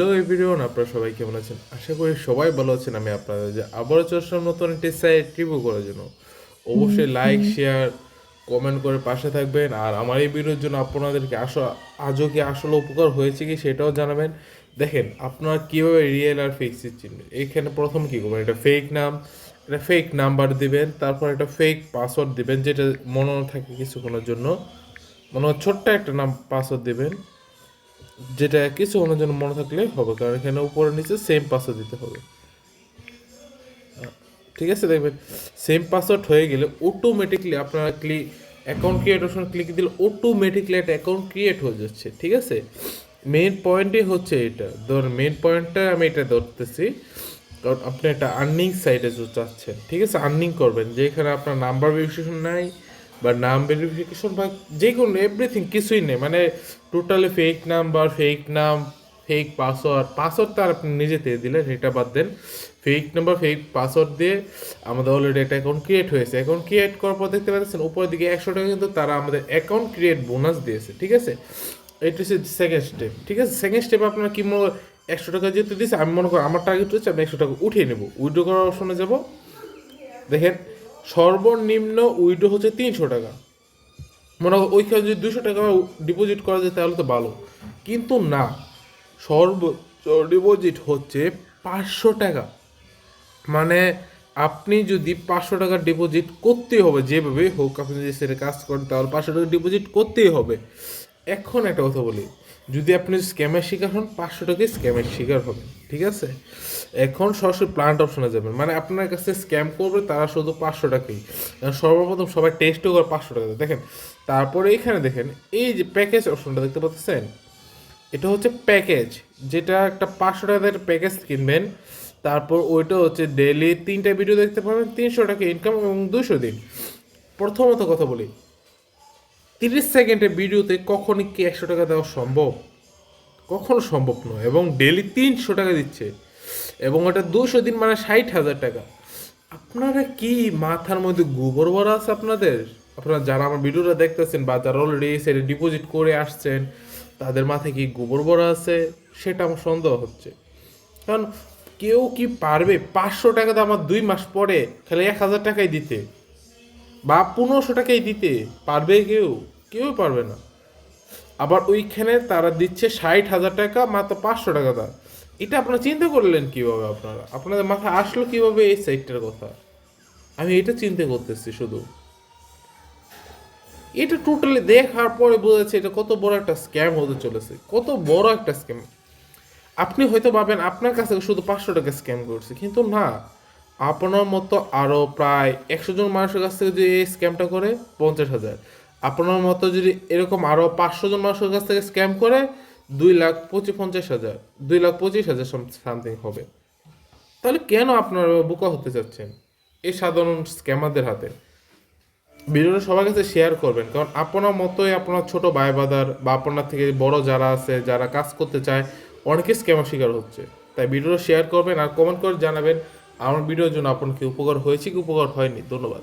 Hello everyone, আপনারা সবাই কেমন আছেন? আশা করি সবাই ভালো আছেন। আমি আপনাদের যে আবারও চলে আসলাম নতুন একটি সাইট রিভিউ করার জন্য। অবশ্যই লাইক, শেয়ার, কমেন্ট করে পাশে থাকবেন। আর আমার এই ভিডিওর জন্য আপনাদেরকে আজও কি আসলে উপকার হয়েছে কি সেটাও জানাবেন। দেখেন আপনারা কীভাবে রিয়েল আর ফেক চিনবেন। এইখানে প্রথম কী করবেন, এটা ফেক নাম, এটা ফেক নাম্বার দিবেন, তারপর একটা ফেক পাসওয়ার্ড দিবেন যেটা মনে থাকে কিছুক্ষণের জন্য, ছোট্ট একটা নাম পাসওয়ার্ড দিবেন যেটা কিছুক্ষণের জন্য মনে থাকলে হবে, কারণ এখানে উপরে নিচে সেম পাসওয়ার্ড দিতে হবে। ঠিক আছে, দেখবেন সেম পাসওয়ার্ড হয়ে গেলে অটোমেটিকলি আপনারা অ্যাকাউন্ট ক্রিয়েট অপশন ক্লিক দিলে অটোমেটিকলি একটা অ্যাকাউন্ট ক্রিয়েট হয়ে যাচ্ছে। ঠিক আছে, মেইন পয়েন্টই হচ্ছে এটা। মেইন পয়েন্টটা আমি এটা ধরতেছি, কারণ আপনি একটা আর্নিং সাইটে চাচ্ছেন। ঠিক আছে, আর্নিং করবেন যেখানে আপনার নাম্বার ভেরিফিকেশন নাই বা নাম ভেরিফিকেশন বা যে কোনো এভরিথিং কিছুই নেই, মানে টোটালি ফেক নাম্বার, ফেক নাম, ফেক পাসওয়ার্ড তো আর আপনি নিজে দিয়ে দিলেন, এটা বাদ দেন। ফেক নাম্বার, ফেক পাসওয়ার্ড দিয়ে আমাদের অলরেডি একটা অ্যাকাউন্ট ক্রিয়েট হয়েছে। অ্যাকাউন্ট ক্রিয়েট করার পর দেখতে পাচ্ছেন উপরের দিকে 100 টাকা কিন্তু তারা আমাদের অ্যাকাউন্ট ক্রিয়েট বোনাস দিয়েছে। ঠিক আছে, এটা হচ্ছে সেকেন্ড স্টেপ। ঠিক আছে, সেকেন্ড স্টেপে আপনার কি 100 টাকা যেহেতু দিয়েছে, আমি মনে করি আমার টার্গেট হচ্ছে আমি 100 টাকা উঠিয়ে নেবো। উইড্রো করার অপশনে যাব, দেখেন সর্বনিম্ন উইড্রো হচ্ছে 300 টাকা। মনে হয় ওইখানে যদি 200 টাকা ডিপোজিট করা যায় তাহলে তো ভালো, কিন্তু না, সর্বোচ্চ ডিপোজিট হচ্ছে 500 টাকা। মানে আপনি যদি 500 টাকা ডিপোজিট করতেই হবে, যেভাবে হোক আপনি যদি সেটা কাজ করেন তাহলে 500 টাকা ডিপোজিট করতেই হবে। এখন একটা কথা বলি, যদি আপনি স্ক্যামের শিকার হন 500 টাকায় স্ক্যামের শিকার হবেন। ঠিক আছে, এখন সরাসরি প্লান্ট অপশনে যাবেন, মানে আপনার কাছে স্ক্যাম করবে তারা শুধু 500 টাকাই। সর্বপ্রথম সবাই টেস্টও করে 500 টাকা দেখেন। তারপরে এখানে দেখেন এই যে প্যাকেজ অপশনটা দেখতে পাচ্ছেন, এটা হচ্ছে প্যাকেজ, যেটা একটা 500 টাকার প্যাকেজ কিনবেন। তারপর ওইটা হচ্ছে ডেলি 3টা ভিডিও দেখতে পাবেন, 300 টাকা ইনকাম এবং 200 দিন। প্রথমত কথা বলি, 30 সেকেন্ডের ভিডিওতে কখনই কি 100 টাকা দেওয়া সম্ভব? কখনো সম্ভব নয়। এবং ডেলি 300 টাকা দিচ্ছে, এবং ওটা 200 দিন, মানে 60,000 টাকা। আপনারা কি মাথার মধ্যে গোবর ভরা আছে আপনাদের? আপনারা যারা আমার ভিডিওটা দেখতেছেন বা যারা অলরেডি সেটা ডিপোজিট করে আসছেন, তাদের মাথায় কি গোবর ভরা আছে সেটা আমার সন্দেহ হচ্ছে। কারণ কেউ কি পারবে 500 টাকাতে আমার 2 মাস পরে খালি 1,000 টাকাই দিতে বা 1500 টাকাই দিতে? পারবে কেউ? কেউ পারবে না। আবার ওইখানে তারা দিচ্ছে 60,000 টাকা মাত্র 500 টাকা দা। এটা আপনারা চিন্তা করলেন কিভাবে? আপনাদের মাথায় আসলো কিভাবে এই সাইটটার কথা? আমি এটা চিন্তা করতেছি শুধু। এটা টোটালি দেখার পরে বোঝা যাচ্ছে এটা কত বড় একটা স্ক্যাম হতে চলেছে, কত বড় একটা স্ক্যাম। আপনি হয়তো ভাবেন আপনার কাছে শুধু 500 টাকা স্ক্যাম করছে, কিন্তু না, আপনার মতো আরও প্রায় 100 জন মানুষের কাছ থেকে যদি এই স্ক্যামটা করে 50,000, আপনার মতো যদি এরকম আরও 500 জন মানুষের কাছ থেকে স্ক্যাম করে 2,50,000, 2,25,000 সামথিং হবে। তাহলে কেন আপনারা বোকা হতে চাচ্ছেন এই সাধারণ স্ক্যামারদের হাতে? ভিডিওটা সবার কাছে শেয়ার করবেন, কারণ আপনার মতোই আপনার ছোট ভাই বাদার বা আপনার থেকে বড় যারা আছে, যারা কাজ করতে চায়, অনেকে স্ক্যামের শিকার হচ্ছে। তাই ভিডিওটা শেয়ার করবেন আর কমেন্ট করে জানাবেন আমার ভিডিওর জন্য আপনার কি উপকার হয়েছে কি উপকার হয়নি। ধন্যবাদ।